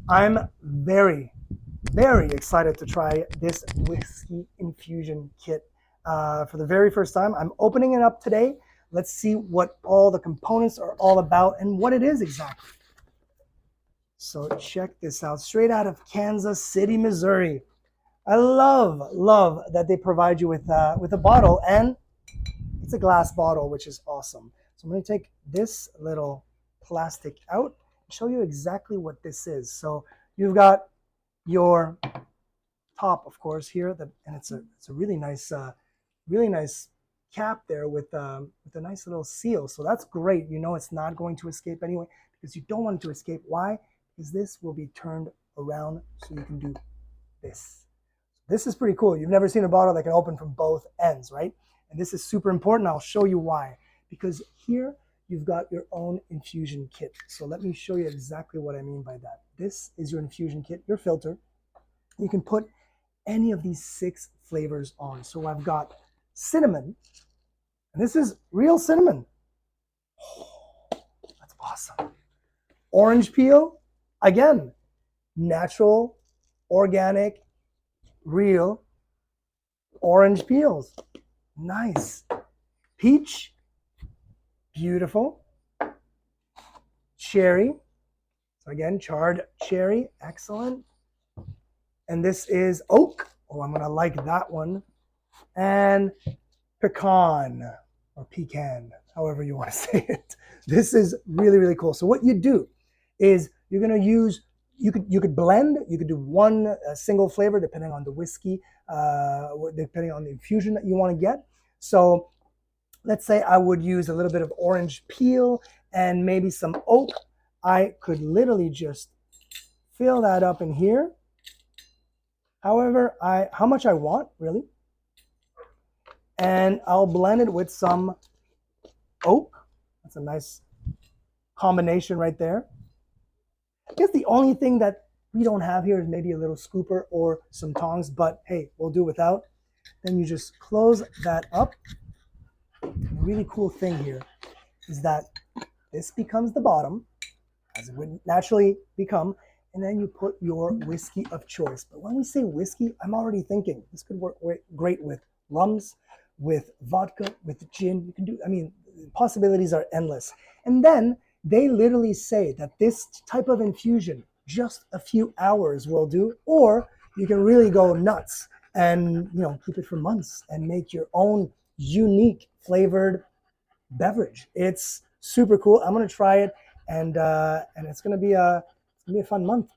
I'm very, very excited to try this whiskey infusion kit for the very first time. I'm opening it up today. Let's see what all the components are all about and what it is exactly. So check this out, straight out of Kansas City, Missouri. I love that they provide you with a bottle, and it's a glass bottle, which is awesome. So I'm going to take this little plastic out and show you exactly what this is. So you've got your top, of course, here, and it's a really nice cap there with a nice little seal. So that's great. You know it's not going to escape anyway because you don't want it to escape. Why? Because this will be turned around so you can do this. This is pretty cool. You've never seen a bottle that can open from both ends, right? And this is super important. I'll show you why. Because here you've got your own infusion kit. So let me show you exactly what I mean by that. This is your infusion kit, your filter. You can put any of these 6 flavors on. So I've got cinnamon, and this is real cinnamon. Oh, that's awesome. Orange peel, again, natural, organic, real orange peels. Nice. Peach, beautiful. Cherry, so again, charred cherry, excellent. And this is oak. Oh, I'm gonna like that one. And pecan or pecan, however you want to say it. This is really cool. So what you do is you're gonna use, you could blend, you could do one single flavor depending on the whiskey, depending on the infusion that you want to get. So let's say I would use a little bit of orange peel and maybe some oak. I could literally just fill that up in here. However, how much I want, really. And I'll blend it with some oak. That's a nice combination right there. I guess the only thing that we don't have here is maybe a little scooper or some tongs, but hey, we'll do without. Then you just close that up. The really cool thing here is that this becomes the bottom, as it would naturally become, and then you put your whiskey of choice. But when we say whiskey, I'm already thinking this could work great with rums, with vodka, with gin. You can do, I mean, possibilities are endless. And then they literally say that this type of infusion, just a few hours will do, or you can really go nuts and keep it for months and make your own unique flavored beverage. It's super cool. I'm gonna try it, and it's gonna be a fun month.